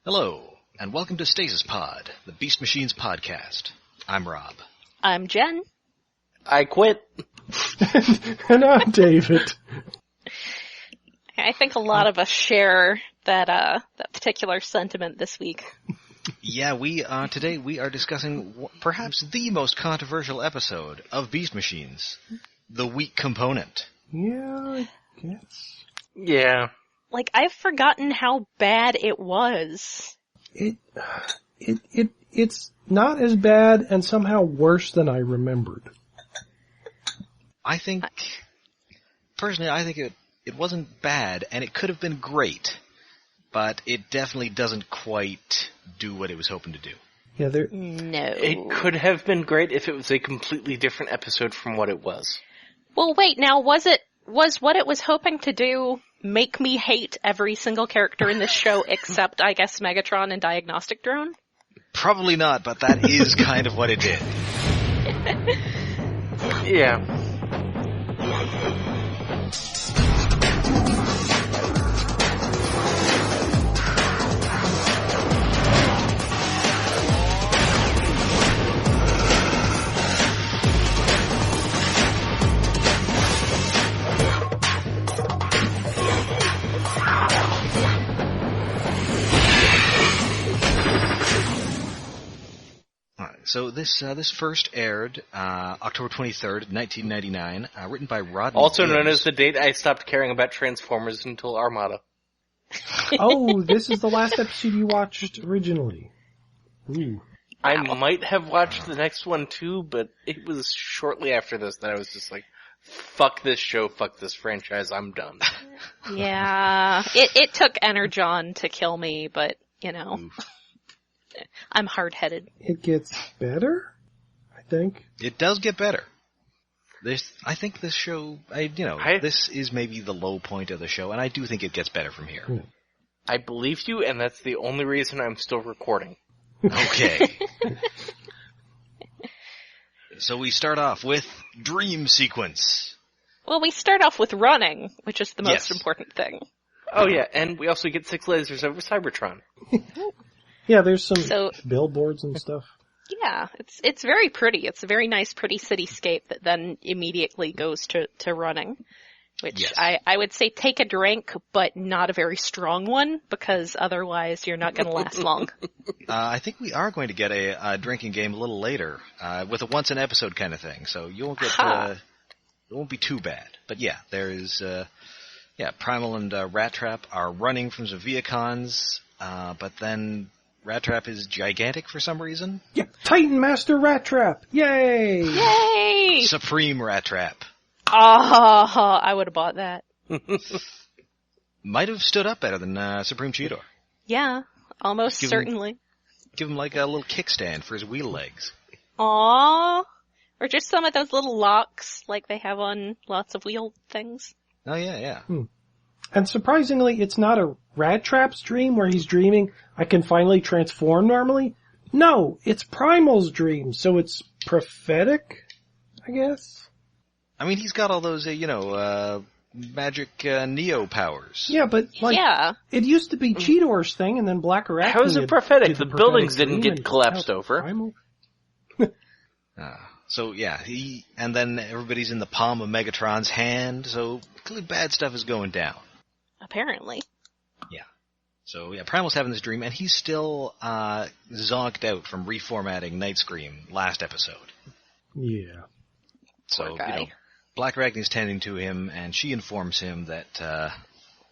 Hello, and welcome to Stasis Pod, the Beast Machines podcast. I'm Rob. I'm Jen. I quit. And I'm David. I think a lot of us share that particular sentiment this week. Yeah, today we are discussing perhaps the most controversial episode of Beast Machines, the weak component. Yeah, I guess. Yeah. Like, I've forgotten how bad it was. It's not as bad and somehow worse than I remembered. Personally, I think it wasn't bad, and it could have been great, but it definitely doesn't quite do what it was hoping to do. Yeah, No. It could have been great if it was a completely different episode from what it was. Well, wait, now, was what it was hoping to do make me hate every single character in this show except, I guess, Megatron and Diagnostic Drone? Probably not, but that is kind of what it did. Yeah. So this first aired October 23rd, 1999, written by Rodney Also Gibbs. known as the date I stopped caring about Transformers until Armada. Oh, this is the last episode you watched originally. Ooh. I might have watched the next one too, but it was shortly after this that I was just like, fuck this show, fuck this franchise, I'm done. Yeah. It took Energon to kill me, but, you know. Oof. I'm hard-headed. It gets better, I think. It does get better. I think this show, this is maybe the low point of the show, and I do think it gets better from here. I believe you, and that's the only reason I'm still recording. Okay. So we start off with Dream Sequence. Well, we start off with running, which is the most important thing. Oh yeah, and we also get 6 lasers over Cybertron. Yeah, there's some billboards and stuff. Yeah, it's very pretty. It's a very nice, pretty cityscape that then immediately goes to running. Which yes. I would say take a drink, but not a very strong one, because otherwise you're not going to last long. I think we are going to get a drinking game a little later, with a once an episode kind of thing, so you won't get, it won't be too bad. But yeah, there is, Primal and Rattrap are running from some Viacons, but then Rattrap is gigantic for some reason. Yeah, Titan Master Rattrap! Yay! Yay! Supreme Rattrap. Oh, I would have bought that. Might have stood up better than Supreme Cheetor. Yeah, almost certainly. Give him like a little kickstand for his wheel legs. Aww. Or just some of those little locks like they have on lots of wheel things. Oh yeah. And surprisingly, it's not a Rattrap's dream where he's dreaming, I can finally transform normally. No, it's Primal's dream, so it's prophetic, I guess? I mean, he's got all those, magic Neo powers. Yeah, but, it used to be Cheetor's thing, and then Black Arachne. How is it prophetic? The buildings didn't get collapsed over. And then everybody's in the palm of Megatron's hand, so clearly bad stuff is going down. Apparently. Yeah. So, Primal's having this dream, and he's still zonked out from reformatting Nightscream last episode. Yeah. So, Black Arachne's tending to him, and she informs him that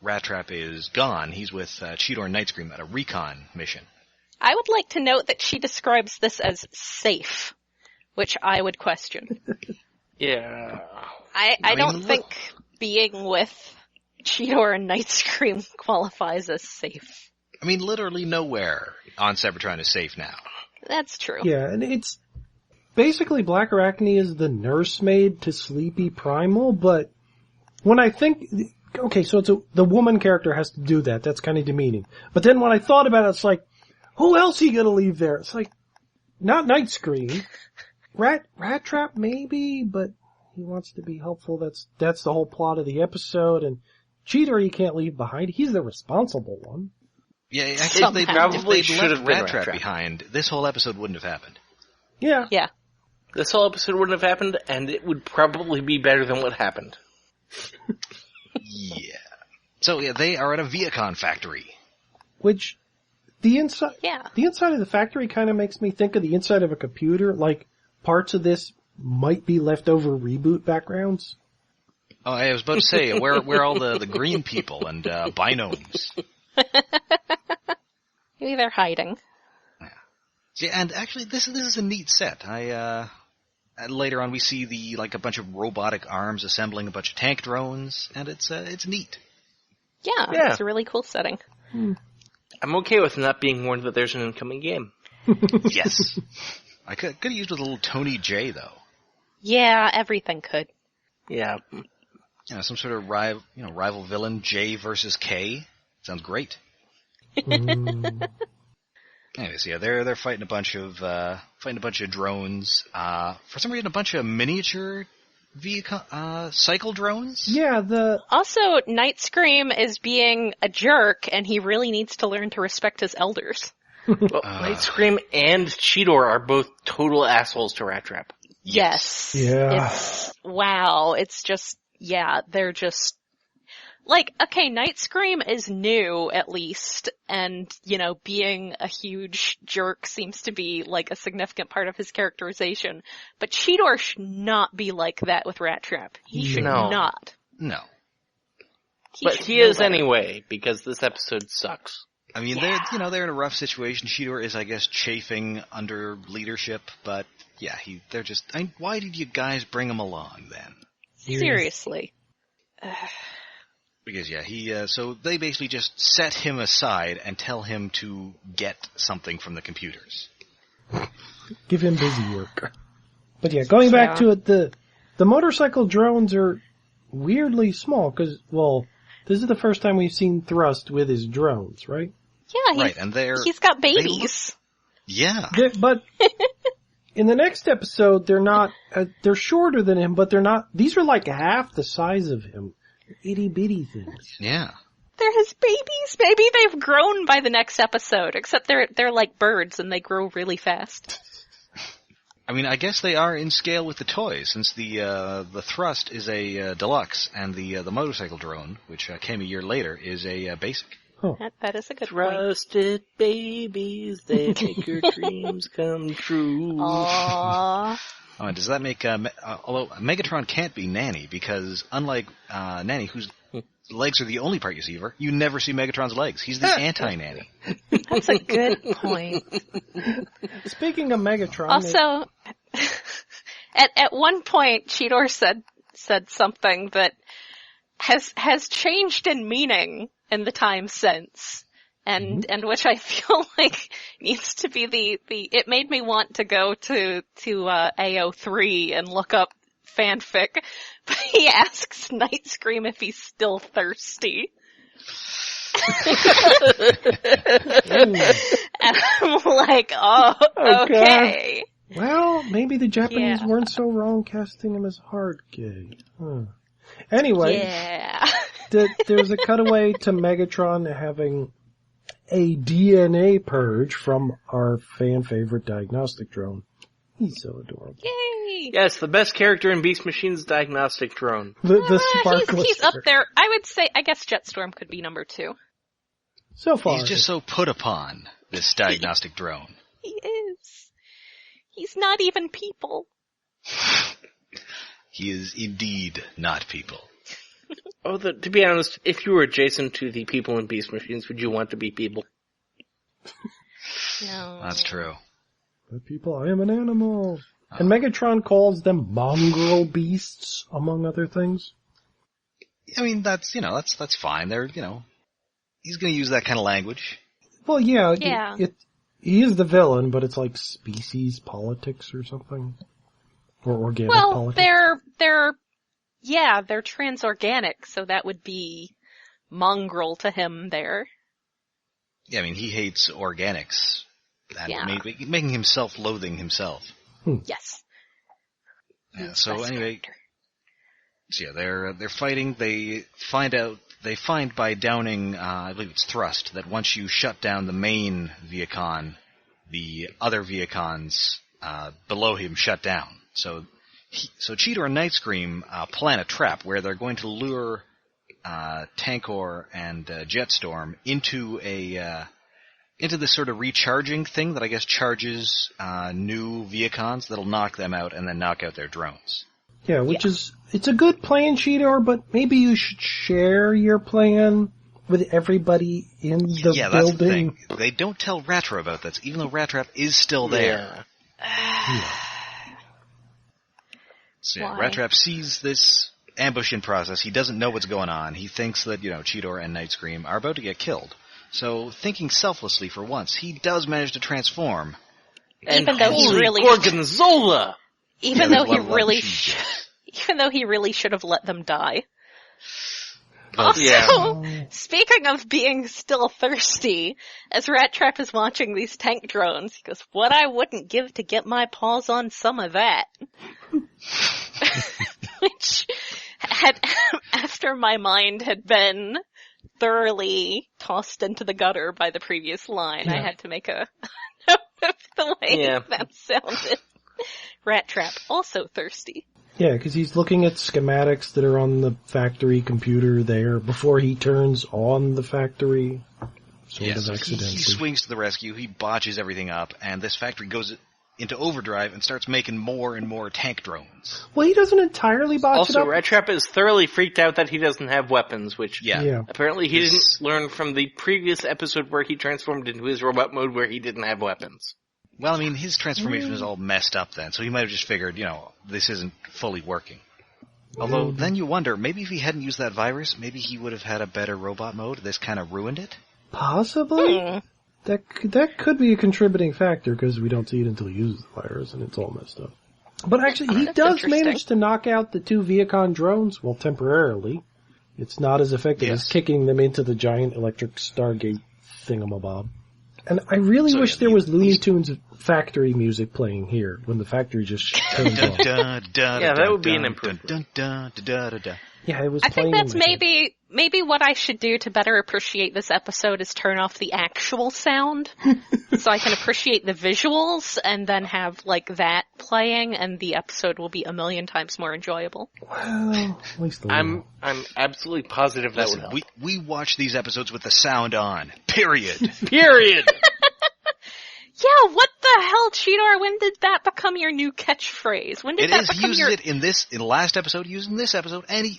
Rattrap is gone. He's with Cheetor and Nightscream at a recon mission. I would like to note that she describes this as safe, which I would question. Yeah. I don't think being with Cheetor and Nightscream qualifies as safe. I mean, literally nowhere on Cybertron is safe now. That's true. Yeah, and it's basically Black Arachne is the nursemaid to Sleepy Primal, but when I think, okay, so the woman character has to do that. That's kind of demeaning. But then when I thought about it, it's like, who else are you gonna leave there? It's like, not Nightscream. Rattrap maybe, but he wants to be helpful. That's the whole plot of the episode, and Cheetor you can't leave behind. He's the responsible one. Yeah, actually, if Somehow. they'd Probably should left have been Rattrap Rattrap. behind, this whole episode wouldn't have happened. Yeah. Yeah. This whole episode wouldn't have happened, and it would probably be better than what happened. Yeah. So, yeah, they are at a Viacon factory. Which, the inside of the factory kind of makes me think of the inside of a computer. Like, parts of this might be leftover reboot backgrounds. Oh, I was about to say, where are all the green people and binomes? Maybe they're hiding. Yeah, and actually, this is a neat set. Later on we see a bunch of robotic arms assembling a bunch of tank drones, and it's neat. Yeah, Yeah. it's a really cool setting. I'm okay with not being warned that there's an incoming game. Yes. I could have used with a little Tony J, though. Yeah, everything could. Yeah. You know, some sort of rival villain, J versus K. Sounds great. Anyways, yeah, they're fighting a bunch of drones. For some reason, a bunch of miniature cycle drones. Yeah, Also, Nightscream is being a jerk, and he really needs to learn to respect his elders. Well, Nightscream and Cheetor are both total assholes to Rattrap. Yes. Yeah. It's just, they're just, okay, Nightscream is new, at least, and, being a huge jerk seems to be, a significant part of his characterization. But Cheetor should not be like that with Rattrap. He should not. No. But he is anyway, because this episode sucks. I mean, they're in a rough situation. Cheetor is, I guess, chafing under leadership, but yeah, why did you guys bring him along then? Seriously. Because so they basically just set him aside and tell him to get something from the computers. give him busy work. But yeah, going back to it, the motorcycle drones are weirdly small because, this is the first time we've seen Thrust with his drones, right? Yeah, he's got babies. But in the next episode, they're not, they're shorter than him, but they're not, these are like half the size of him. Itty bitty things. Yeah. They're his babies. Maybe they've grown by the next episode, except they're like birds and they grow really fast. I mean, I guess they are in scale with the toys, since the Thrust is a deluxe, and the motorcycle drone, which came a year later, is a basic. Oh. That is a good point. Trusted babies, they make your dreams come true. Aww. Oh, and does that make although Megatron can't be Nanny, because unlike Nanny, whose legs are the only part you see of her, you never see Megatron's legs. He's the anti-Nanny. That's a good point. Speaking of Megatron, Also, at one point, Cheetor said something that has changed in meaning in the time since, and which I feel like needs to be it made me want to go to AO3 and look up fanfic. But he asks Nightscream if he's still thirsty. And I'm like, okay. well, maybe the Japanese weren't so wrong casting him as hard gay. Huh. Anyway, there's a cutaway to Megatron having a DNA purge from our fan favorite diagnostic drone. He's so adorable. Yay! Yes, the best character in Beast Machine's diagnostic drone. The sparkless. He's up there. I would say, I guess Jetstorm could be number 2. So far. He's just so put upon, this diagnostic drone. He is. He's not even people. He is indeed not people. Oh, to be honest, if you were adjacent to the people in Beast Machines, would you want to be people? No. That's true. But people, I am an animal. And Megatron calls them mongrel beasts, among other things. I mean, that's fine. They're, he's gonna use that kind of language. Well, yeah. He is the villain, but it's like species politics or something. Or organic politics. They're transorganic, so that would be mongrel to him there. Yeah, I mean, he hates organics. Making himself loathing himself. Yes. Yeah, so anyway, they're fighting. They find out they find by downing, I believe it's thrust, that once you shut down the main Viacon, the other Viacons below him shut down. So Cheetor and Nightscream plan a trap where they're going to lure Tankor and Jetstorm into this sort of recharging thing that I guess charges new Viacons that'll knock them out and then knock out their drones. Yeah, it's a good plan, Cheetor, but maybe you should share your plan with everybody in the building. Yeah, that's the thing. They don't tell Rattrap about this, even though Rattrap is still there. Yeah. So Rattrap sees this ambush in process. He doesn't know what's going on. He thinks that, Cheetor and Nightscream are about to get killed. So, thinking selflessly for once, he does manage to transform. Even though he really Gorgonzola! Even though he really should have let them die. Also, speaking of being still thirsty, as Rattrap is watching these tank drones, he goes, "What I wouldn't give to get my paws on some of that." Which after my mind had been thoroughly tossed into the gutter by the previous line, I had to make a note of the way that sounded. Rattrap, also thirsty. Yeah, because he's looking at schematics that are on the factory computer there before he turns on the factory. Sort of accidentally. He swings to the rescue, he botches everything up, and this factory goes into overdrive and starts making more and more tank drones. Well, he doesn't entirely botch it up. Also, Rattrap is thoroughly freaked out that he doesn't have weapons, which apparently he didn't learn from the previous episode where he transformed into his robot mode where he didn't have weapons. Well, I mean, his transformation was all messed up then, so he might have just figured, this isn't fully working. Although, then you wonder, maybe if he hadn't used that virus, maybe he would have had a better robot mode. This kind of ruined it? Possibly? That could be a contributing factor, because we don't see it until he uses the virus, and it's all messed up. But actually, he does manage to knock out the two Viacon drones, well, temporarily. It's not as effective as kicking them into the giant electric Stargate thingamabob. And I really wish there was Looney Tunes factory music playing here when the factory just turns on. That would be an improvement. Yeah, it was. I think that's maybe what I should do to better appreciate this episode is turn off the actual sound, so I can appreciate the visuals, and then have that playing, and the episode will be a million times more enjoyable. Well, at least I'm absolutely positive that would help. We watch these episodes with the sound on. Period. Period. Yeah, what the hell, Cheetor? When did that become your new catchphrase? When did that become He uses it in the last episode, he used it in this episode, and he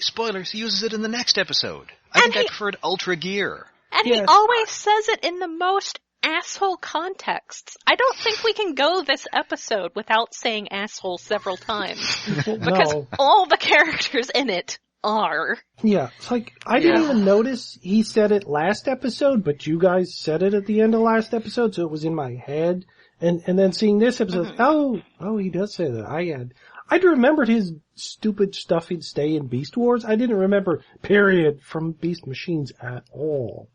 uses it in the next episode. I preferred Ultra Gear. And he always says it in the most asshole contexts. I don't think we can go this episode without saying asshole several times. Because all the characters in it are. Yeah, it's I didn't even notice he said it last episode, but you guys said it at the end of last episode, so it was in my head. And then seeing this episode, he does say that. I'd remembered his stupid stuff he'd stay in Beast Wars. I didn't remember period from Beast Machines at all.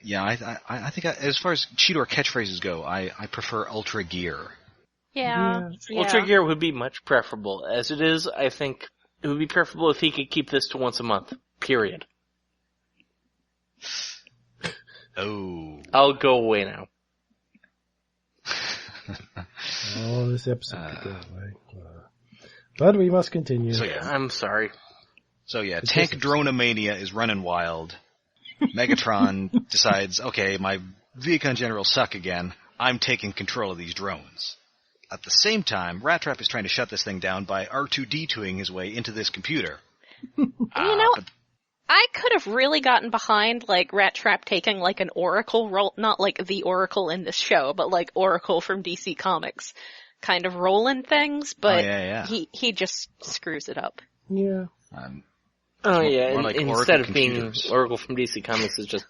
Yeah, I think as far as Cheetor catchphrases go, I prefer Ultra Gear. Yeah. Ultra Gear would be much preferable. As it is, I think it would be preferable if he could keep this to once a month. Period. Oh. I'll go away now. This episode could go away. But we must continue. So, I'm sorry. So Tank Dronomania is running wild. Megatron decides, okay, my Viacon generals suck again. I'm taking control of these drones. At the same time, Rattrap is trying to shut this thing down by R2-D2ing his way into this computer. I could have really gotten behind, Rattrap taking, an Oracle role, not the Oracle in this show, but Oracle from DC Comics kind of role in things, but he just screws it up. Yeah. Instead of being Oracle from DC Comics, is just,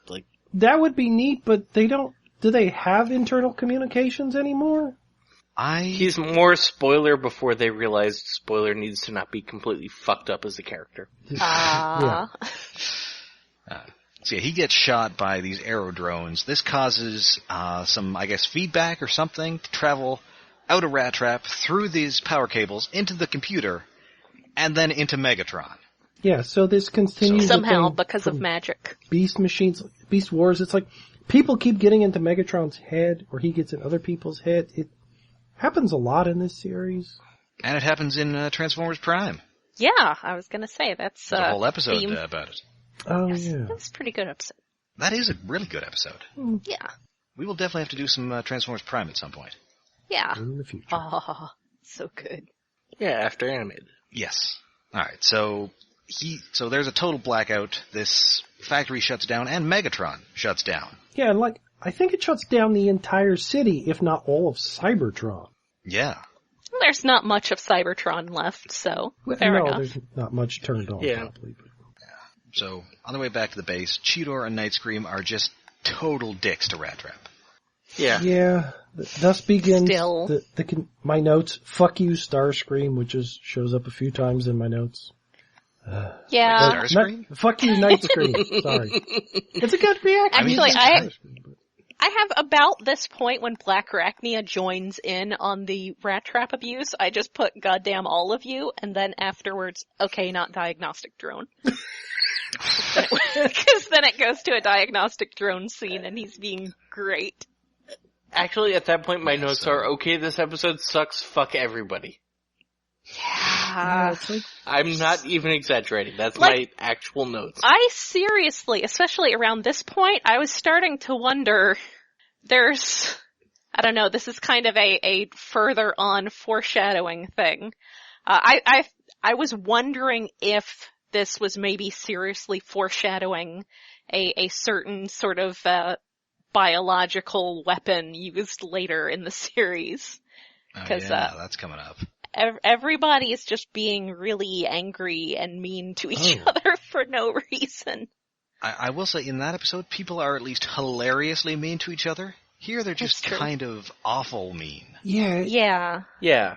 That would be neat, but do they have internal communications anymore? He's more Spoiler before they realized Spoiler needs to not be completely fucked up as a character. So he gets shot by these aero drones. This causes some, feedback or something to travel out of Rattrap through these power cables into the computer and then into Megatron. Yeah, so this continues somehow the thing because of from magic. Beast Machines, Beast Wars. It's like people keep getting into Megatron's head, or he gets in other people's head. It happens a lot in this series. And it happens in Transformers Prime. Yeah, I was gonna say that's There's a whole episode theme. about it. Oh, Yes, yeah. that's a pretty good episode. That is a really good episode. Yeah, We will definitely have to do some Transformers Prime at some point. yeah. In the future. Oh, so good. Yeah, after animated. Yes. Alright, so there's a total blackout. This factory shuts down, and Megatron shuts down. Yeah, and like, I think it shuts down the entire city, if not all of Cybertron. Yeah. There's not much of Cybertron left, so fair enough. There's not much turned on, Yeah. probably. But... So, on the way back to the base, Cheetor and Nightscream are just total dicks to Rattrap. Yeah. Yeah, thus begins Still. my notes. Fuck you, Starscream, which shows up a few times in my notes. Yeah. Wait, Starscream? Fuck you, Nightscream. Sorry. It's a good reaction. Actually, Starscream, but- I have about this point when Blackarachnia joins in on the Rattrap abuse, I just put goddamn all of you, and then afterwards, okay, not diagnostic drone. Because then it goes to a diagnostic drone scene and he's being great. Actually, at that point, my notes are, okay, this episode sucks, fuck everybody. Yeah, it's like, I'm not even exaggerating. That's Like- my actual notes. I seriously, especially around this point, I was starting to wonder, I don't know, this is kind of a further on foreshadowing thing. I was wondering if this was maybe seriously foreshadowing a certain sort of, biological weapon used later in the series. Oh, 'Cause, yeah, that's coming up. Everybody is just being really angry and mean to each other for no reason. I will say, in that episode, people are at least hilariously mean to each other. Here, they're just That's true. kind of awful mean. yeah, Yeah. Yeah.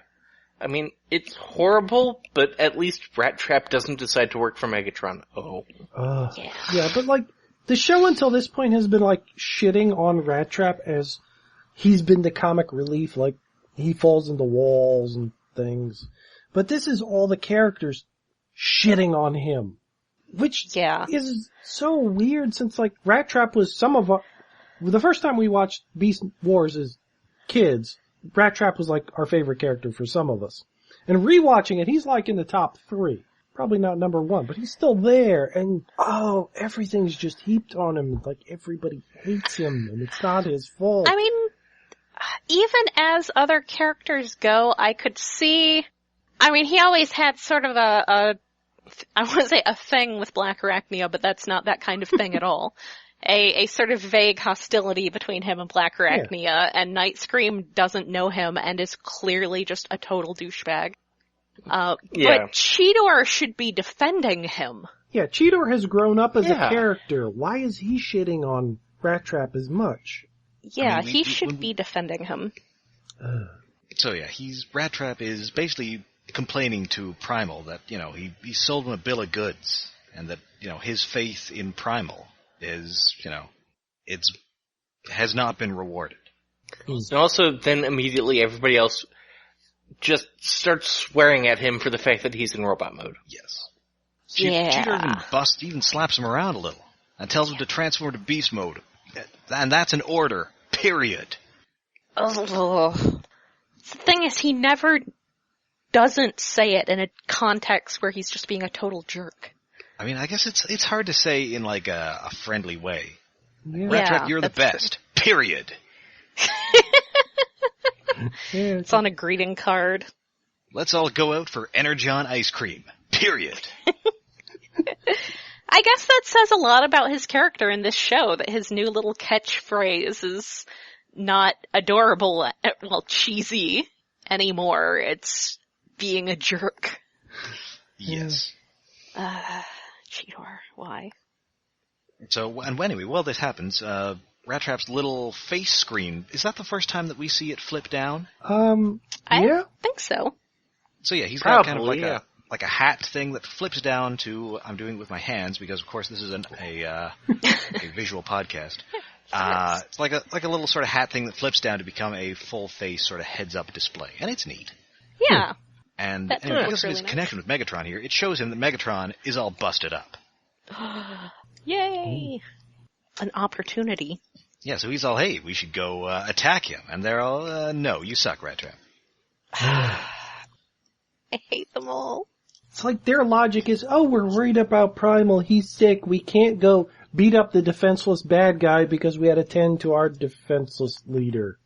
I mean, it's horrible, but at least Rattrap doesn't decide to work for Megatron. Oh. Yeah. yeah, but like, the show until this point has been like shitting on Rattrap as he's been the comic relief, like he falls into walls and things. But this is all the characters shitting on him. Which Yeah. is so weird since like Rattrap was the first time we watched Beast Wars as kids, Rattrap was like our favorite character for some of us. And rewatching it, he's like in the top 3. Probably not number 1, but he's still there, and everything's just heaped on him, like everybody hates him, and it's not his fault. I mean, even as other characters go, I could see, he always had sort of I want to say a thing with Blackarachnia, but that's not that kind of thing at all. A sort of vague hostility between him and Blackarachnia, and Nightscream doesn't know him and is clearly just a total douchebag. Yeah. But Cheetor should be defending him. Yeah, Cheetor has grown up as Yeah. a character. Why is he shitting on Rattrap as much? Yeah, we- he we- should when- be defending him. So yeah, Rattrap is basically complaining to Primal that, he sold him a bill of goods, and that, his faith in Primal is, has not been rewarded. And also, then immediately everybody else just starts swearing at him for the fact that he's in robot mode. Yes. Yeah. Cheetor even slaps him around a little, and tells him to transform to beast mode. And that's an order, period. Oh. The thing is, he never doesn't say it in a context where he's just being a total jerk. I guess it's hard to say in like a friendly way. Yeah, Rattrap, you're the that's best, period. yeah, It's on a greeting card. Let's all go out for Energon ice cream, period. I guess that says a lot about his character in this show, that his new little catchphrase is not adorable, cheesy anymore. It's being a jerk. Yes. Cheetor, why? So, and anyway, while this happens, Rattrap's little face screen, is that the first time that we see it flip down? I yeah. think so. So yeah, he's got kind of Probably, like a hat thing that flips down to, I'm doing it with my hands because of course this is a visual podcast. It's like a little sort of hat thing that flips down to become a full face sort of heads up display. And it's neat. Yeah. And That because was of really his nice. connection with Megatron here, it shows him that Megatron is all busted up. Yay! An opportunity. Yeah, so he's all, hey, we should go attack him. And they're all, no, you suck, Rattrap. I hate them all. It's like their logic is, oh, we're worried about Primal, he's sick, we can't go beat up the defenseless bad guy because we had to tend to our defenseless leader.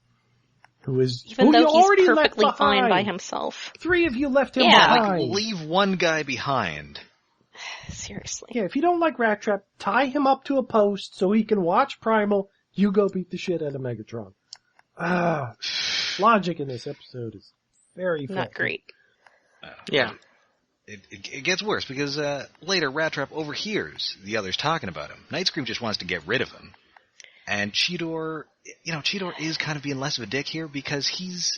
Who is, Even who though you he's already left perfectly fine behind. by himself. 3 of you left him Yeah. behind. Like, leave one guy behind. Seriously. Yeah, if you don't like Rattrap, tie him up to a post so he can watch Primal, you go beat the shit out of Megatron. Logic in this episode is very Not faulty. great. Yeah. It gets worse because later Rattrap overhears the others talking about him. Nightscream just wants to get rid of him. And Cheetor, Cheetor is kind of being less of a dick here because he's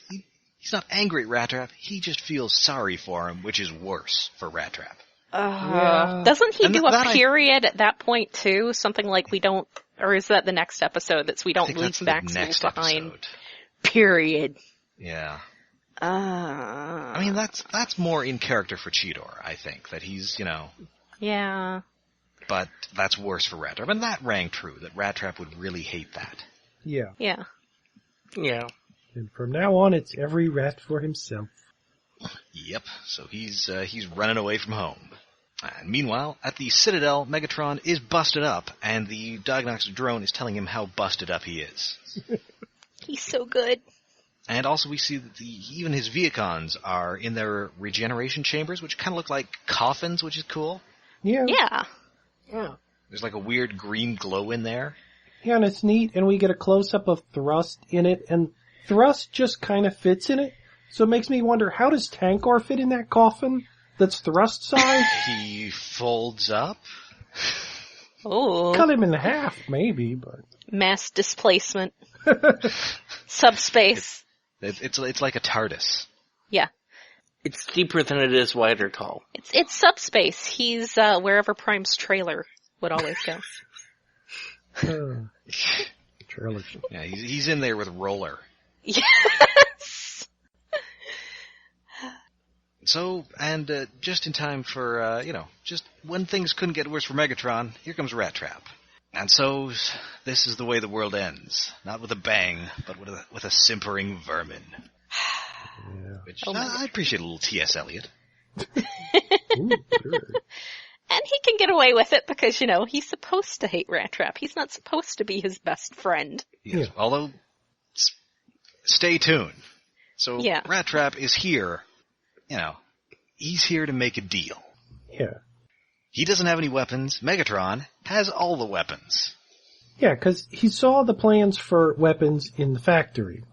not angry at Rattrap. He just feels sorry for him, which is worse for Rattrap. Yeah. Doesn't he And do that a period at that point too? Something like we don't, or is that the next episode that we I don't think leave that's the Maximals next behind? episode. Period. Yeah. I I mean, that's more in character for Cheetor, I think, that he's, Yeah. but that's worse for Rattrap. And that rang true, that Rattrap would really hate that. Yeah. Yeah. Yeah. And from now on, it's every rat for himself. Yep, so he's running away from home. And meanwhile, at the Citadel, Megatron is busted up, and the diagnostic drone is telling him how busted up he is. He's so good. And also we see that even his Viacons are in their regeneration chambers, which kind of look like coffins, which is cool. Yeah. Yeah. Yeah. There's like a weird green glow in there. Yeah, and it's neat, and we get a close-up of Thrust in it, and Thrust just kind of fits in it. So it makes me wonder, how does Tankor fit in that coffin that's Thrust size? He folds up. Oh. Cut him in half, maybe, but... Mass displacement. Subspace. It's like a TARDIS. Yeah. It's deeper than it is wide or tall. It's subspace. He's wherever Prime's trailer would always go. Trailers. Yeah, he's in there with Roller. Yes. So, and just in time for, just when things couldn't get worse for Megatron, here comes Rattrap. And so, this is the way the world ends. Not with a bang, but with a simpering vermin. Yeah. Which, Oh my I appreciate a little T.S. Eliot. Ooh, sure. And he can get away with it because, he's supposed to hate Rattrap. He's not supposed to be his best friend. Yes, although, stay tuned. So, Yeah. Rattrap is here, he's here to make a deal. Yeah. He doesn't have any weapons. Megatron has all the weapons. Yeah, because he saw the plans for weapons in the factory.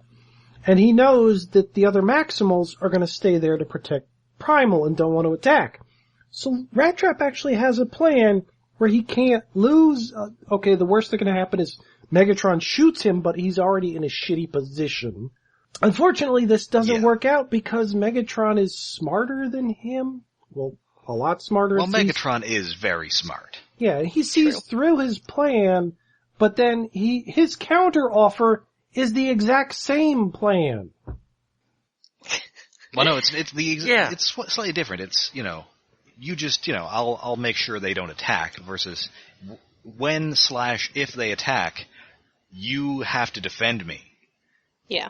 And he knows that the other Maximals are going to stay there to protect Primal and don't want to attack. So Rattrap actually has a plan where he can't lose. Okay, the worst that can happen is Megatron shoots him, but he's already in a shitty position. Unfortunately, this doesn't work out because Megatron is smarter than him. Well, a lot smarter. Well, Megatron is very smart. Yeah, he sees through his plan, but then his counter offer is the exact same plan. Well, no, it's slightly different. It's, you just, I'll make sure they don't attack versus when/if they attack, you have to defend me. Yeah.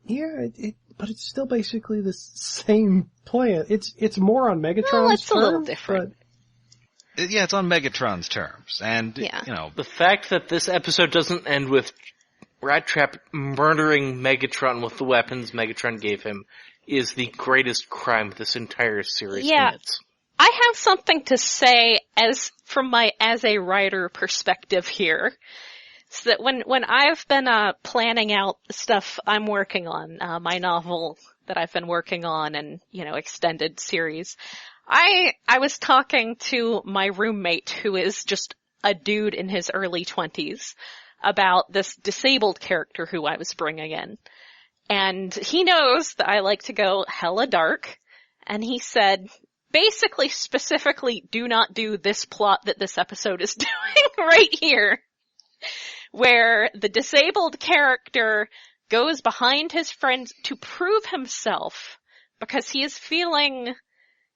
Yeah, but it's still basically the same plan. It's more on Megatron's Well, it's a little terms, different. Yeah, it's on Megatron's terms. And, The fact that this episode doesn't end with Rattrap murdering Megatron with the weapons Megatron gave him is the greatest crime this entire series commits. I have something to say from my a writer perspective here. So that when I've been planning out the stuff I'm working on, my novel that I've been working on and, extended series, I was talking to my roommate who is just a dude in his early 20s about this disabled character who I was bringing in. And he knows that I like to go hella dark, and he said, basically, specifically, do not do this plot that this episode is doing right here, where the disabled character goes behind his friends to prove himself because he is feeling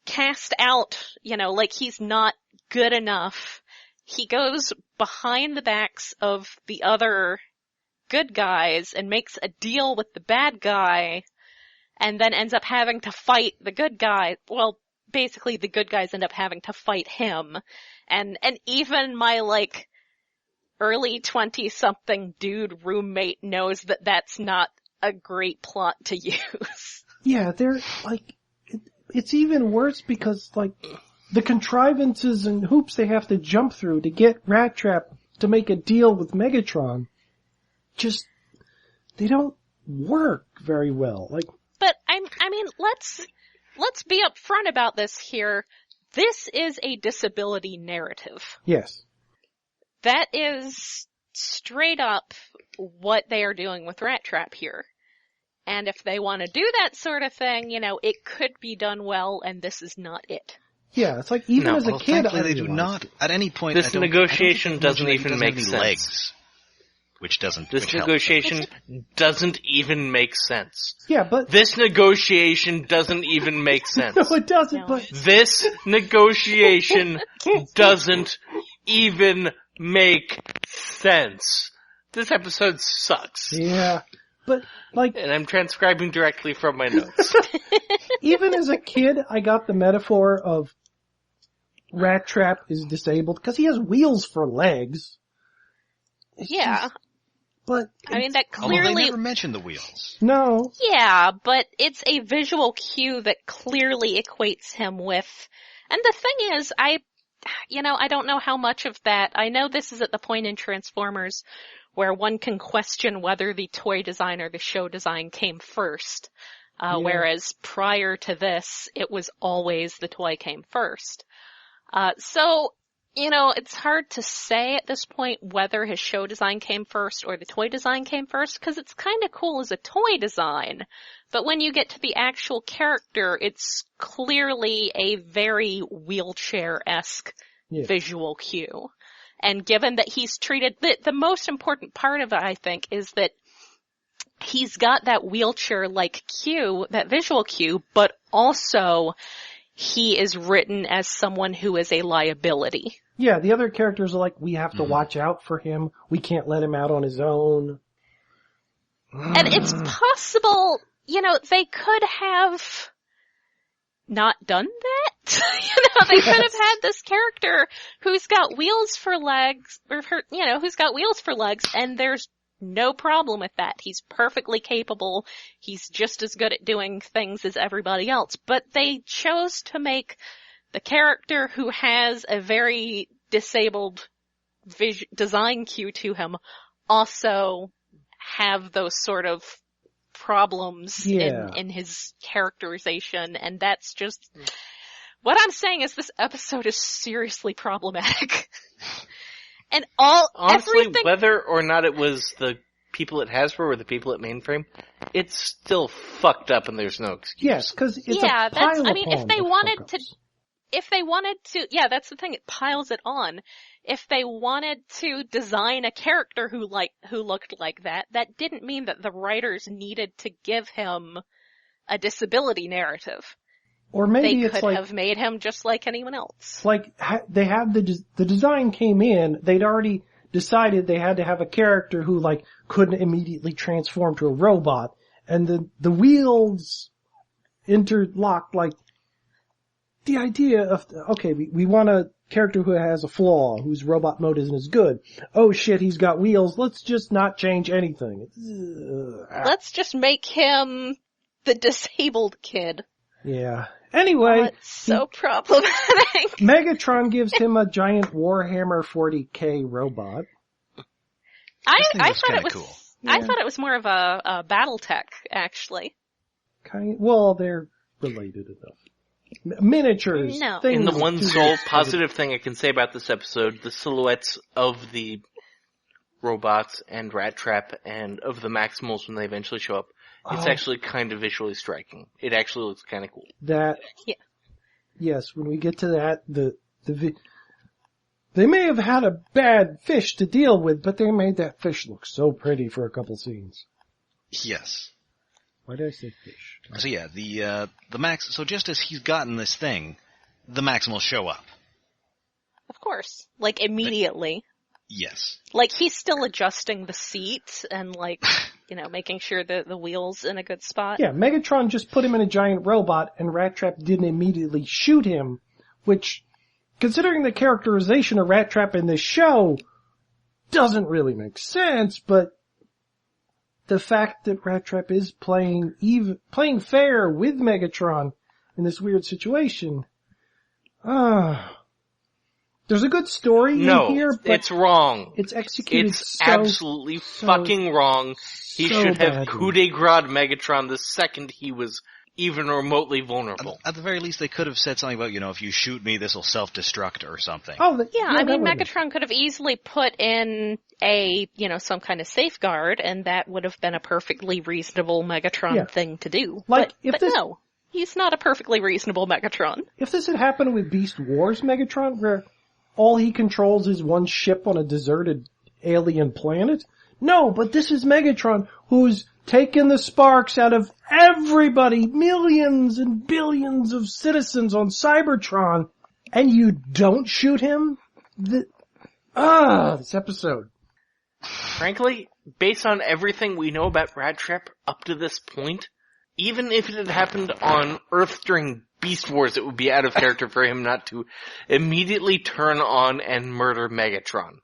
cast out, like he's not good enough. He goes behind the backs of the other good guys and makes a deal with the bad guy, and then ends up having to fight the good guy. Well, basically the good guys end up having to fight him. And even my, early 20-something dude roommate knows that that's not a great plot to use. Yeah, they're, it's even worse because, the contrivances and hoops they have to jump through to get Rattrap to make a deal with Megatron, they don't work very well. But, let's be upfront about this here. This is a disability narrative. Yes. That is straight up what they are doing with Rattrap here. And if they want to do that sort of thing, it could be done well, and this is not it. Yeah, it's even as a kid, they do not, at any point, this negotiation doesn't even make sense. Legs, which doesn't. This negotiation doesn't even make sense. Yeah, but this negotiation doesn't even make sense. No, it doesn't. No. But this negotiation doesn't even make sense. This episode sucks. Yeah, but and I'm transcribing directly from my notes. Even as a kid, I got the metaphor of Rattrap is disabled because he has wheels for legs. But that clearly. Although they never mention the wheels. No. Yeah, but it's a visual cue that clearly equates him with. And the thing is, I don't know how much of that. I know this is at the point in Transformers where one can question whether the toy design or the show design came first. Whereas prior to this, it was always the toy came first. So, it's hard to say at this point whether his show design came first or the toy design came first, because it's kind of cool as a toy design. But when you get to the actual character, it's clearly a very wheelchair-esque visual cue. And given that he's treated, the most important part of it, I think, is that he's got that wheelchair-like cue, that visual cue, but also he is written as someone who is a liability. Yeah, the other characters are we have to watch out for him. We can't let him out on his own. And it's possible, they could have not done that. They could have had this character who's got wheels for legs, who's got wheels for legs, and there's no problem with that. He's perfectly capable. He's just as good at doing things as everybody else. But they chose to make the character who has a very disabled design cue to him also have those sort of problems in his characterization. And that's just... What I'm saying is this episode is seriously problematic. And honestly, everything... whether or not it was the people at Hasbro or the people at Mainframe, it's still fucked up and there's no excuse. Yes, because it's a pile if they wanted to, that's the thing, it piles it on. If they wanted to design a character who looked like that, that didn't mean that the writers needed to give him a disability narrative. Or maybe they could have made him just like anyone else. They have the design came in, they'd already decided they had to have a character who couldn't immediately transform to a robot, and the wheels interlocked. The idea of we want a character who has a flaw, whose robot mode isn't as good. Oh shit, he's got wheels. Let's just not change anything. Let's just make him the disabled kid. Yeah. Anyway. It's so problematic. Megatron gives him a giant Warhammer 40K robot. I thought it was cool. I thought it was more of a BattleTech, actually. Well, they're related enough. Miniatures. No. In the one sole positive thing I can say about this episode, the silhouettes of the robots and Rattrap and of the Maximals when they eventually show up, it's actually kind of visually striking. It actually looks kind of cool. Yes, when we get to that, they may have had a bad fish to deal with, but they made that fish look so pretty for a couple scenes. Yes. Why did I say fish? So yeah, the Max. So just as he's gotten this thing, the Maximals show up. Of course. Like, immediately. Yes. Like, he's still adjusting the seat and, like, making sure that the wheel's in a good spot. Yeah, Megatron just put him in a giant robot, and Rattrap didn't immediately shoot him, which, considering the characterization of Rattrap in this show, doesn't really make sense, but the fact that Rattrap is playing fair with Megatron in this weird situation, there's a good story in here, but it's wrong. It's executed It's absolutely fucking wrong. He should have coup de grace Megatron the second he was even remotely vulnerable. At the very least, they could have said something about, if you shoot me, this will self-destruct or something. I mean, Megatron could have easily put in some kind of safeguard, and that would have been a perfectly reasonable Megatron thing to do. But no, he's not a perfectly reasonable Megatron. If this had happened with Beast Wars Megatron, where all he controls is one ship on a deserted alien planet? No, but this is Megatron, who's taken the sparks out of everybody, millions and billions of citizens on Cybertron, and you don't shoot him? This episode. Frankly, based on everything we know about Rattrap up to this point, even if it had happened on Earth during Beast Wars, it would be out of character for him not to immediately turn on and murder Megatron.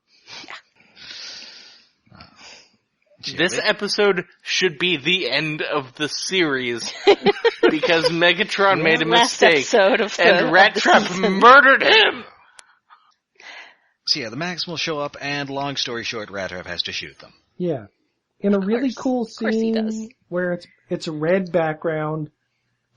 Yeah. This episode should be the end of the series because Megatron made a mistake and Rattrap murdered him! So yeah, the Maximals show up and, long story short, Rattrap has to shoot them. Yeah. In a really cool scene where it's a red background,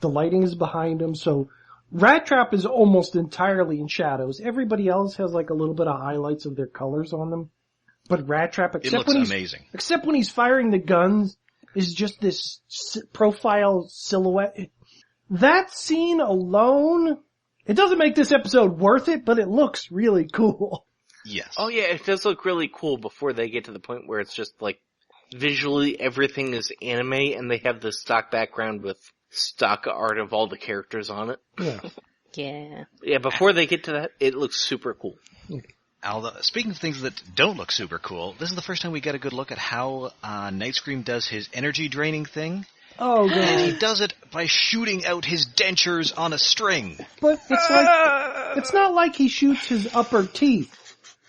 the lighting is behind him, so Rattrap is almost entirely in shadows. Everybody else has like a little bit of highlights of their colors on them. But Rattrap, except when he's firing the guns, is just this profile silhouette. That scene alone, it doesn't make this episode worth it, but it looks really cool. Yes. Oh yeah, it does look really cool before they get to the point where it's just like, visually everything is anime and they have the stock background with stock art of all the characters on it. Yeah. Yeah, before they get to that, it looks super cool. Although, speaking of things that don't look super cool, this is the first time we get a good look at how Nightscream does his energy draining thing. Oh, God. And he does it by shooting out his dentures on a string. But it's not like he shoots his upper teeth.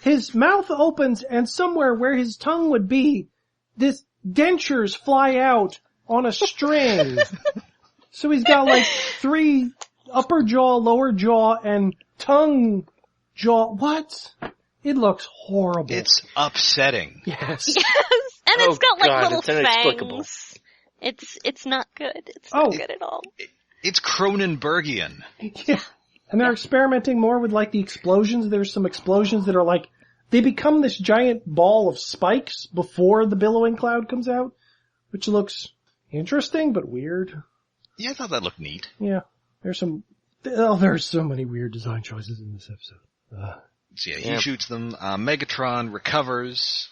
His mouth opens and somewhere where his tongue would be, this dentures fly out on a string. So he's got like 3 upper jaw, lower jaw, and tongue jaw. What? It looks horrible. It's upsetting. Yes. Yes, and it's got like little it's inexplicable. fangs. It's not good. It's not good at all. It's Cronenbergian. Yeah. And they're experimenting more with like the explosions. There's some explosions that are like, they become this giant ball of spikes before the billowing cloud comes out, which looks interesting but weird. Yeah, I thought that looked neat. Yeah. There's so many weird design choices in this episode. So yeah, he shoots them. Megatron recovers,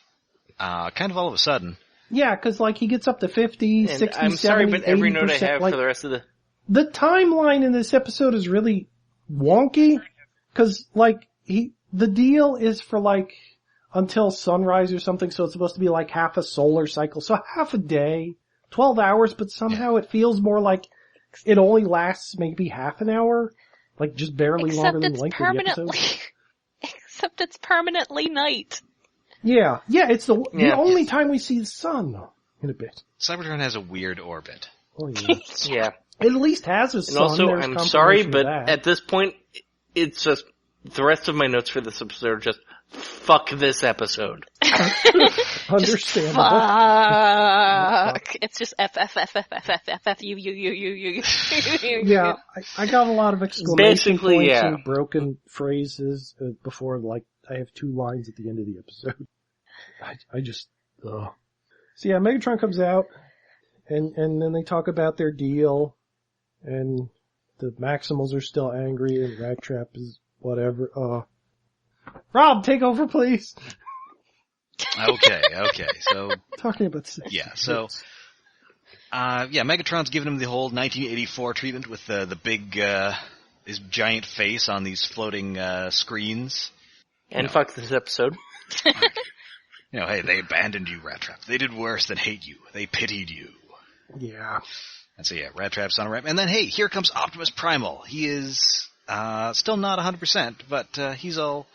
kind of all of a sudden. Yeah, cause like he gets up to 50, and 60, I'm 70, sorry, but every note I 80%, have like, for the rest of the timeline in this episode is really wonky, cause like the deal is for like until sunrise or something, so it's supposed to be like half a solar cycle, so half a day, 12 hours, but somehow it feels more like it only lasts maybe half an hour, like just barely longer than the length of the episode. Except it's permanently night. Yeah, it's the only time we see the sun in a bit. Cybertron has a weird orbit. Oh yeah. Yeah. It at least has a sun. And also, There's I'm sorry, confirmation but of that. at this point, it's just, the rest of my notes for this episode are just, fuck this episode. Understandable. Fuck. It's just F, U. Yeah, I got a lot of exclamation Basically, points yeah. and broken phrases before, like, I have 2 lines at the end of the episode. I just, ugh. So yeah, Megatron comes out, and then they talk about their deal, and the Maximals are still angry, and Rattrap is whatever. Rob, take over, please. Okay. So talking about yeah, so Megatron's giving him the whole 1984 treatment with the big, his giant face on these floating screens. And fuck this episode. Hey, they abandoned you, Rattrap. They did worse than hate you. They pitied you. Yeah. And so, Rattrap's on a ramp. And then, hey, here comes Optimus Primal. He is still not 100%, but he's all,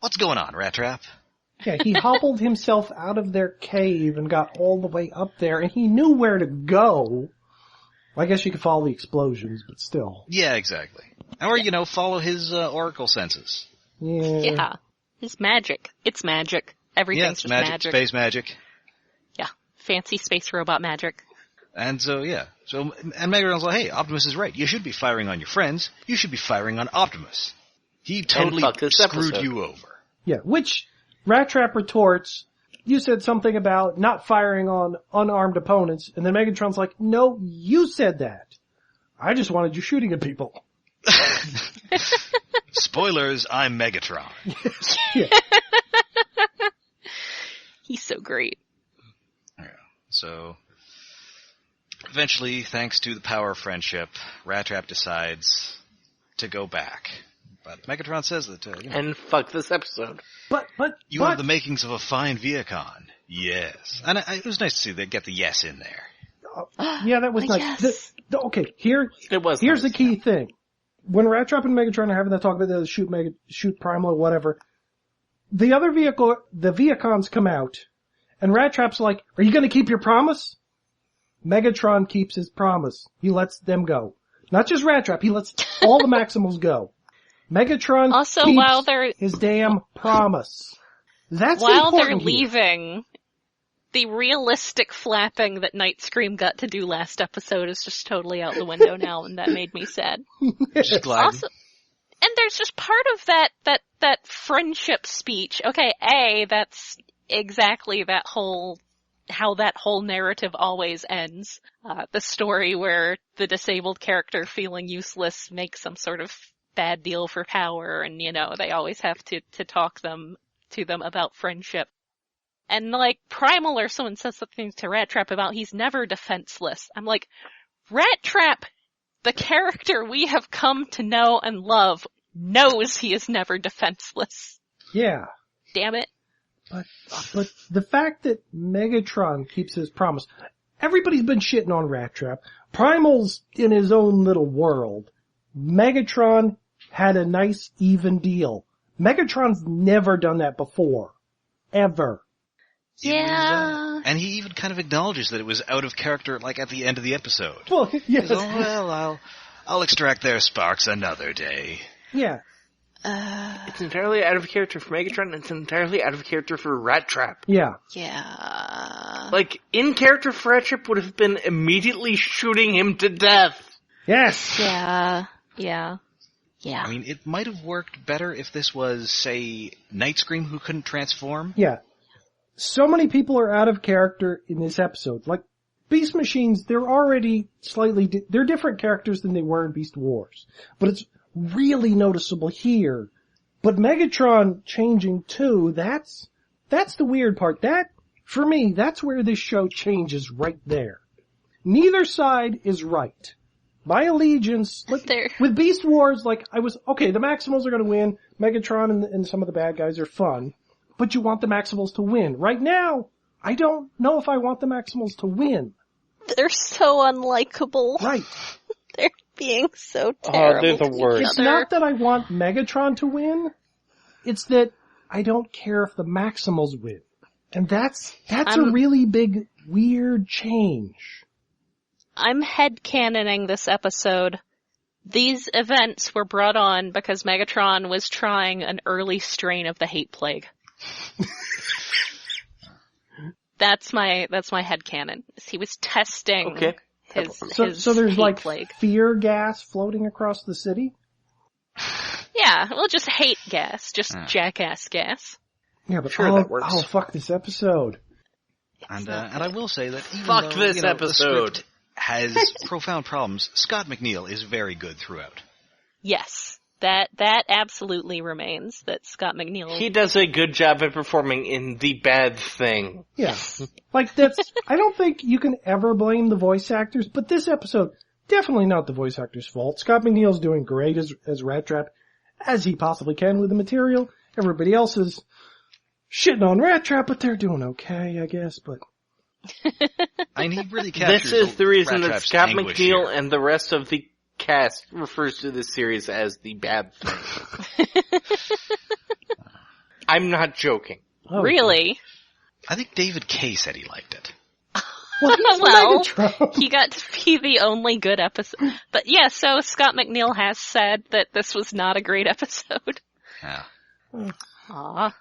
what's going on, Rattrap? Yeah, he hobbled himself out of their cave and got all the way up there, and he knew where to go. Well, I guess you could follow the explosions, but still. Yeah, exactly. Or, follow his oracle senses. Yeah. His magic. It's magic. Everything's just magic. Space magic. Yeah. Fancy space robot magic. And so, and Megatron's like, hey, Optimus is right. You should be firing on your friends. You should be firing on Optimus. He totally screwed you over. Yeah, which Rattrap retorts, you said something about not firing on unarmed opponents, and then Megatron's like, no, you said that. I just wanted you shooting at people. Spoilers, I'm Megatron. Yeah. He's so great. Yeah. So, eventually, thanks to the power of friendship, Rattrap decides to go back. But Megatron says that, And fuck this episode. But you have the makings of a fine Viacon. Yes. And it was nice to see they get the yes in there. Yeah, that was nice. Yes. Here's the key thing. When Rattrap and Megatron are having that talk about the shoot Primal or whatever, the Viacons come out, and Rattrap's like, are you gonna keep your promise? Megatron keeps his promise. He lets them go. Not just Rattrap, he lets all the Maximals go. Megatron also, keeps while they're his damn promise. That's while they're important leaving, the realistic flapping that Nightscream got to do last episode is just totally out the window now, and that made me sad. Just gliding. Also, and there's just part of that friendship speech. Okay, that's exactly how that whole narrative always ends. The story where the disabled character feeling useless makes some sort of bad deal for power, and they always have to talk to them about friendship. And Primal or someone says something to Rattrap about he's never defenseless. I'm like, Rattrap, the character we have come to know and love, knows he is never defenseless. Yeah. Damn it. But the fact that Megatron keeps his promise, everybody's been shitting on Rattrap. Primal's in his own little world. Megatron had a nice, even deal. Megatron's never done that before. Ever. Yeah. And he even kind of acknowledges that it was out of character, at the end of the episode. Well, yes. He's like, well, I'll extract their sparks another day. Yeah. It's entirely out of character for Megatron, and it's entirely out of character for Rattrap. Yeah. Yeah. In character for Rattrap would have been immediately shooting him to death. Yes. Yeah. Yeah. Yeah. I mean, it might have worked better if this was, say, Nightscream who couldn't transform. Yeah. So many people are out of character in this episode. Beast Machines, they're already they're different characters than they were in Beast Wars. But it's really noticeable here. But Megatron changing too, that's the weird part. For me, that's where this show changes right there. Neither side is right. My allegiance, with Beast Wars, the Maximals are gonna win, Megatron and some of the bad guys are fun, but you want the Maximals to win. Right now, I don't know if I want the Maximals to win. They're so unlikable. Right. They're being so terrible. They're the worst. It's not that I want Megatron to win, it's that I don't care if the Maximals win. And that's a really big, weird change. I'm headcanoning this episode. These events were brought on because Megatron was trying an early strain of the hate plague. That's my headcanon. He was testing his so there's hate plague. Fear gas floating across the city? Yeah, well, just hate gas, just jackass gas. Yeah, but that works. Oh, fuck this episode. And I will say that even fuck though, this the episode script has profound problems, Scott McNeil is very good throughout. Yes. That absolutely remains, that Scott McNeil... He does a good job at performing in The Bad Thing. Yeah. Like, that's, I don't think you can ever blame the voice actors, but this episode, definitely not the voice actor's fault. Scott McNeil's doing great as Rattrap, as he possibly can with the material. Everybody else is shitting on Rattrap, but they're doing okay, I guess, but... I mean, he really captures This is the reason that Rattrap's Scott anguish McNeil here. and the rest of the cast refers to this series as The Bad Thing. I'm not joking. Oh, Really? I think David Kay said he liked it. Well, he's Well, Megatron. he got to be the only good episode. But yeah, so Scott McNeil has said that this was not a great episode. Yeah. Aw.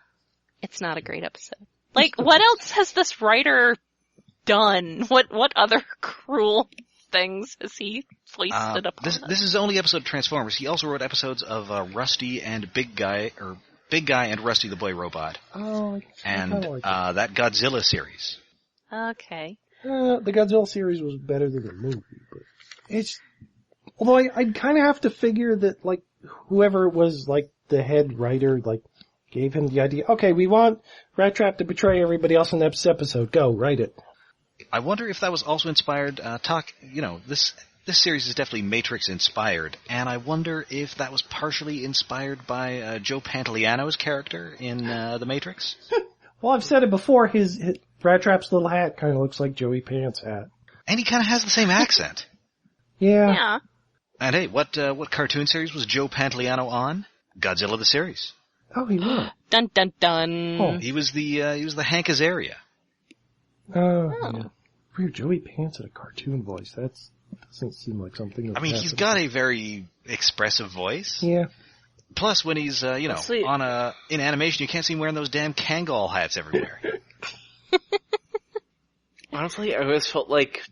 It's not a great episode. Like, what else has this writer done? What other cruel things has he foisted upon us? This is the only episode of Transformers. He also wrote episodes of Rusty and Big Guy and Rusty the Boy Robot, Oh, and I like it. that Godzilla series. Okay. The Godzilla series was better than the movie, but it's, although I'd kind of have to figure that, like, whoever was, like, the head writer, like, gave him the idea, okay, we want Rattrap to betray everybody else in this episode, go, write it. I wonder if that was also inspired, this series is definitely Matrix-inspired, and I wonder if that was partially inspired by Joe Pantoliano's character in The Matrix. Well, I've said it before, his Rattrap's little hat kind of looks like Joey Pants' hat. And he kind of has the same accent. Yeah. Yeah. And hey, what cartoon series was Joe Pantoliano on? Godzilla the series. Oh, he was. Dun dun dun. Oh. He was the Hank Azaria. Yeah. Weird, Joey Pants had a cartoon voice. That doesn't seem like something. I mean, he's got a very expressive voice. Yeah. Plus, when he's in animation, you can't see him wearing those damn Kangol hats everywhere. Honestly, I always felt like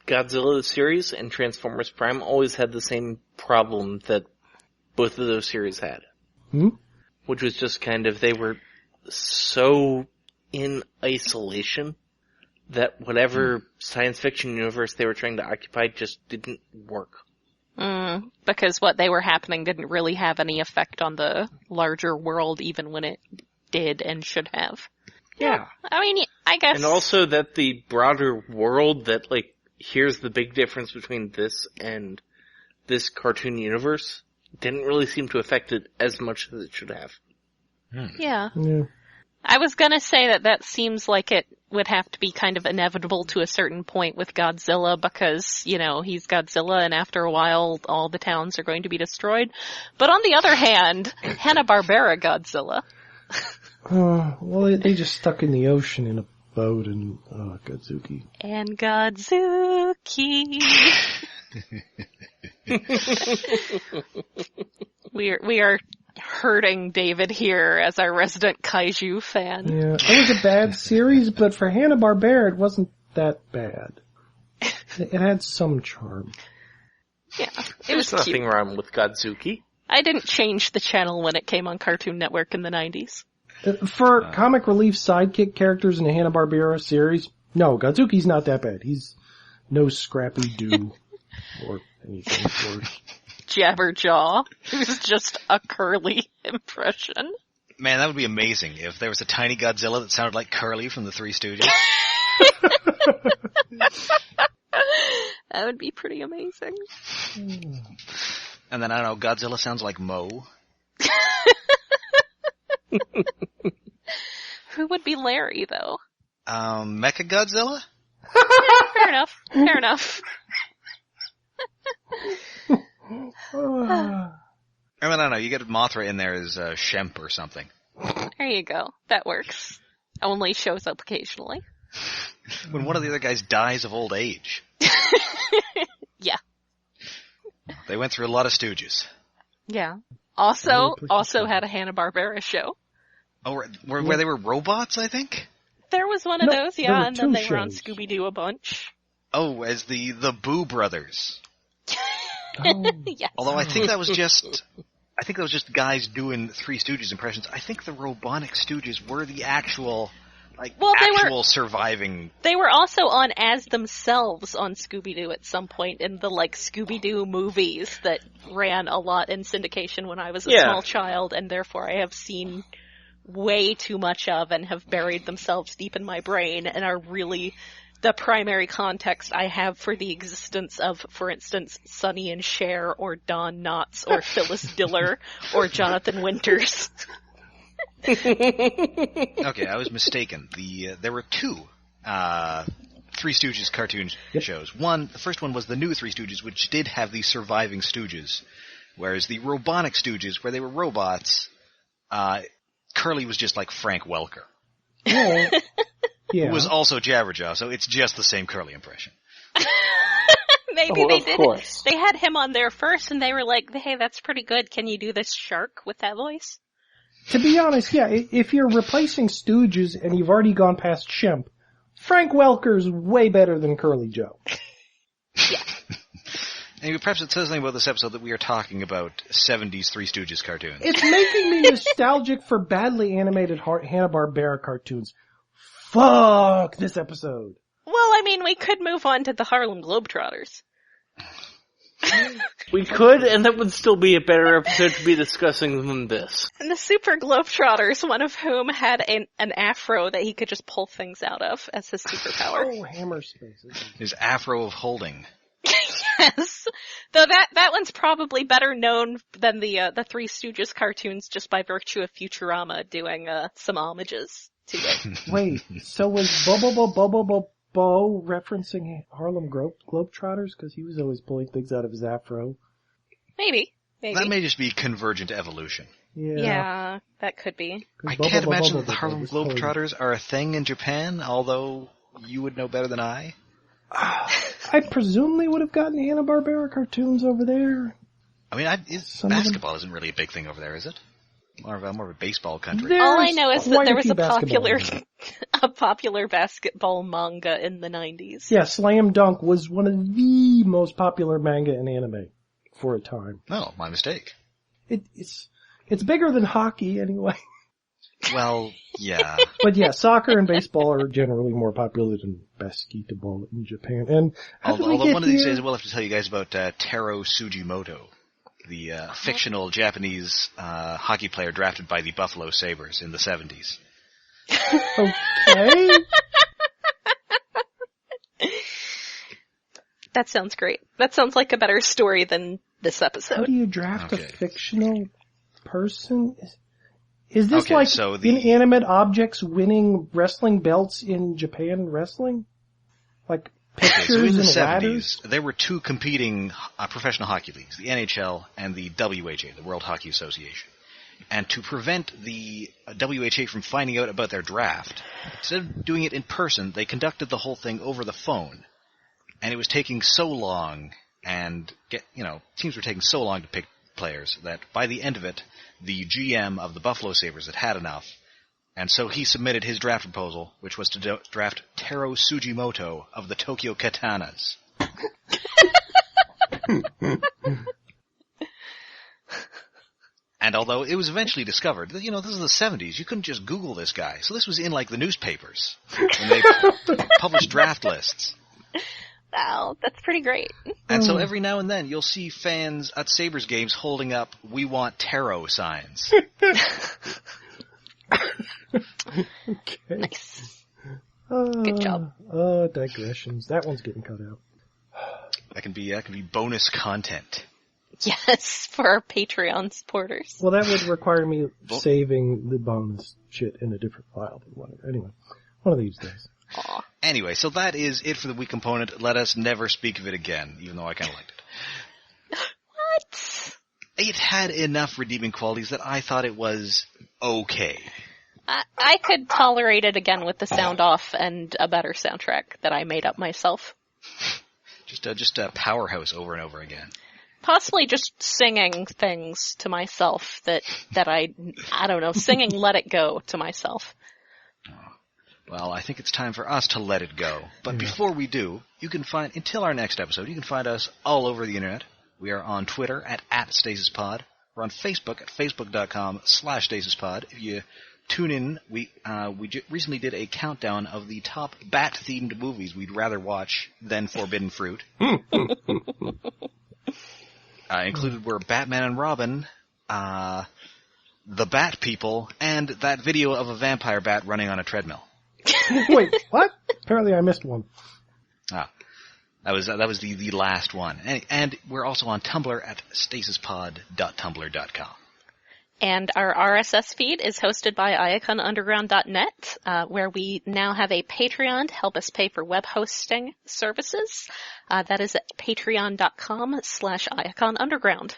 Godzilla the series and Transformers Prime always had the same problem that both of those series had. Which was just kind of, they were so in isolation that whatever science fiction universe they were trying to occupy just didn't work. Because what they were happening didn't really have any effect on the larger world, even when it did and should have. Yeah. I mean, I guess... And also that the broader world, that, like, here's the big difference between this and this cartoon universe, didn't really seem to affect it as much as it should have. Yeah. Yeah. I was gonna say that seems like it would have to be kind of inevitable to a certain point with Godzilla because, he's Godzilla and after a while all the towns are going to be destroyed. But on the other hand, Hanna-Barbera Godzilla. Well, they just stuck in the ocean in a boat and, Godzuki. And Godzuki. We are hurting David here as our resident kaiju fan. Yeah, it was a bad series, but for Hanna-Barbera, it wasn't that bad. It had some charm. Yeah, it was There's nothing cute. wrong with Godzuki. I didn't change the channel when it came on Cartoon Network in the 90s. For comic relief sidekick characters in the Hanna-Barbera series, no, Godzuki's not that bad. He's no Scrappy-Doo or anything worse. Jabberjaw, who's just a curly impression. Man, that would be amazing if there was a tiny Godzilla that sounded like Curly from the Three Stooges. That would be pretty amazing. And then, I don't know, Godzilla sounds like Mo. Who would be Larry, though? Mecha Godzilla? Fair enough. Fair enough. I mean, I don't know, you get Mothra in there as Shemp or something. There you go. That works. Only shows up occasionally. When one of the other guys dies of old age. Yeah. They went through a lot of Stooges. Yeah. Also had a Hanna-Barbera show. Oh, where they were robots, I think? There was one of those, there yeah, were and then two they were on shows. Scooby-Doo a bunch. Oh, as the Boo Brothers. Yes. Although I think that was just guys doing Three Stooges impressions. I think the Robonic Stooges were the actual, actual surviving. They were also on as themselves on Scooby-Doo at some point in the Scooby-Doo movies that ran a lot in syndication when I was a small child, and therefore I have seen way too much of and have buried themselves deep in my brain and are really the primary context I have for the existence of, for instance, Sonny and Cher or Don Knotts or Phyllis Diller or Jonathan Winters. Okay, I was mistaken. There were two Three Stooges cartoon shows. The first one was the new Three Stooges, which did have the surviving Stooges, whereas the Robonic Stooges, where they were robots, Curly was just like Frank Welker. Yeah. Who was also Jabberjaw, so it's just the same Curly impression. Maybe they did. Course. They had him on there first, and they were like, "Hey, that's pretty good. Can you do this shark with that voice?" To be honest, yeah, if you're replacing Stooges and you've already gone past Shemp, Frank Welker's way better than Curly Joe. Yeah. Anyway, perhaps it says something about this episode that we are talking about 70s Three Stooges cartoons. It's making me nostalgic for badly animated Hanna-Barbera cartoons. Fuck this episode. Well, I mean, we could move on to the Harlem Globetrotters. We could, and that would still be a better episode to be discussing than this. And the Super Globetrotters, one of whom had an afro that he could just pull things out of as his superpower. Oh, hammer spaces. His afro of holding. Yes. Though that one's probably better known than the Three Stooges cartoons just by virtue of Futurama doing some homages to it. Wait, so was Bo referencing Harlem Globetrotters? Because he was always pulling things out of his afro. Maybe. That may just be convergent evolution. Yeah, that could be. I can't imagine that the Harlem Globetrotters are a thing in Japan, although you would know better than I. I presume they would have gotten Hanna-Barbera cartoons over there. I mean, basketball isn't really a big thing over there, is it? More of a baseball country. All I know is that there was a popular basketball manga in the 90s. Yeah, Slam Dunk was one of the most popular manga and anime for a time. Oh, my mistake. It's bigger than hockey anyway. Well, yeah. But yeah, soccer and baseball are generally more popular than basketball in Japan. And although one of these days we'll have to tell you guys about Taro Sugimoto, the fictional Japanese hockey player drafted by the Buffalo Sabres in the 70s. Okay. That sounds great. That sounds like a better story than this episode. How do you draft a fictional person? Is this inanimate objects winning wrestling belts in Japan wrestling? Like pictures so in the and 70s, ladders? There were two competing professional hockey leagues, the NHL and the WHA, the World Hockey Association. And to prevent the WHA from finding out about their draft, instead of doing it in person, they conducted the whole thing over the phone. And it was taking so long, and teams were taking so long to pick players that by the end of it, the GM of the Buffalo Sabres had enough, and so he submitted his draft proposal, which was to draft Taro Sugimoto of the Tokyo Katanas. And although it was eventually discovered that, this is the 70s, you couldn't just Google this guy. So this was in, the newspapers, when they published draft lists. Wow, that's pretty great. And so every now and then you'll see fans at Sabres games holding up "We Want Taro" signs. Okay. Nice. Good job. Digressions. That one's getting cut out. That can be bonus content. Yes, for our Patreon supporters. Well, that would require me saving the bonus shit in a different file. But whatever. Anyway, one of these days. Aww. Anyway, so that is it for the weak component. Let us never speak of it again, even though I kind of liked it. What? It had enough redeeming qualities that I thought it was okay. I could tolerate it again with the sound off and a better soundtrack that I made up myself. Just a powerhouse over and over again. Possibly just singing things to myself that I don't know, singing Let It Go to myself. Well, I think it's time for us to let it go. But before we do, until our next episode, you can find us all over the internet. We are on Twitter at StasisPod. We're on Facebook at facebook.com/StasisPod. If you tune in. We recently did a countdown of the top bat-themed movies we'd rather watch than Forbidden Fruit. Included were Batman and Robin, The Bat People, and that video of a vampire bat running on a treadmill. Wait, what? Apparently I missed one. That was the last one. And we're also on Tumblr at stasispod.tumblr.com. And our RSS feed is hosted by iaconunderground.net, where we now have a Patreon to help us pay for web hosting services. That is at patreon.com/iaconunderground.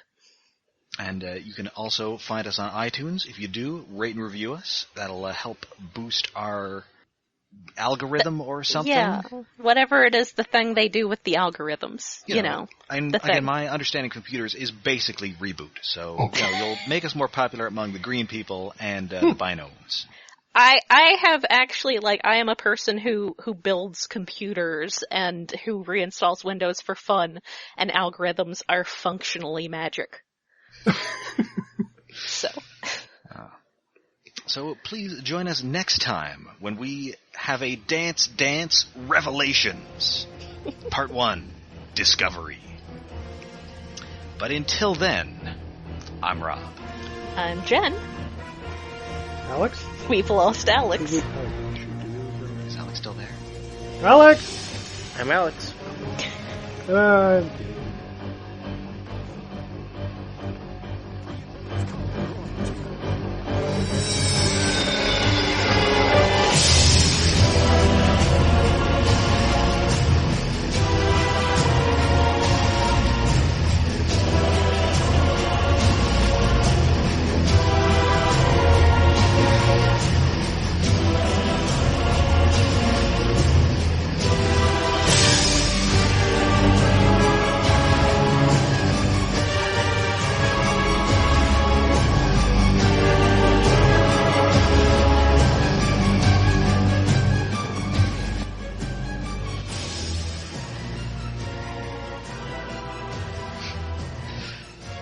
And you can also find us on iTunes. If you do, rate and review us. That'll help boost our algorithm or something. Yeah, whatever it is, the thing they do with the algorithms, you know. And again, my understanding of computers is basically reboot. So you'll make us more popular among the green people and the binos. I have actually, I am a person who builds computers and who reinstalls Windows for fun, and algorithms are functionally magic. So please join us next time when we have a Dance Dance Revelations. Part 1, Discovery. But until then, I'm Rob. I'm Jen. Alex? We've lost Alex. Is Alex still there? Alex! I'm Alex.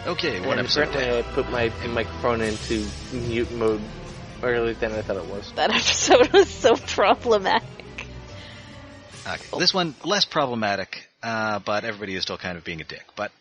Okay, one episode. I put my microphone into mute mode earlier than I thought it was. That episode was so problematic. This one, less problematic, but everybody is still kind of being a dick. But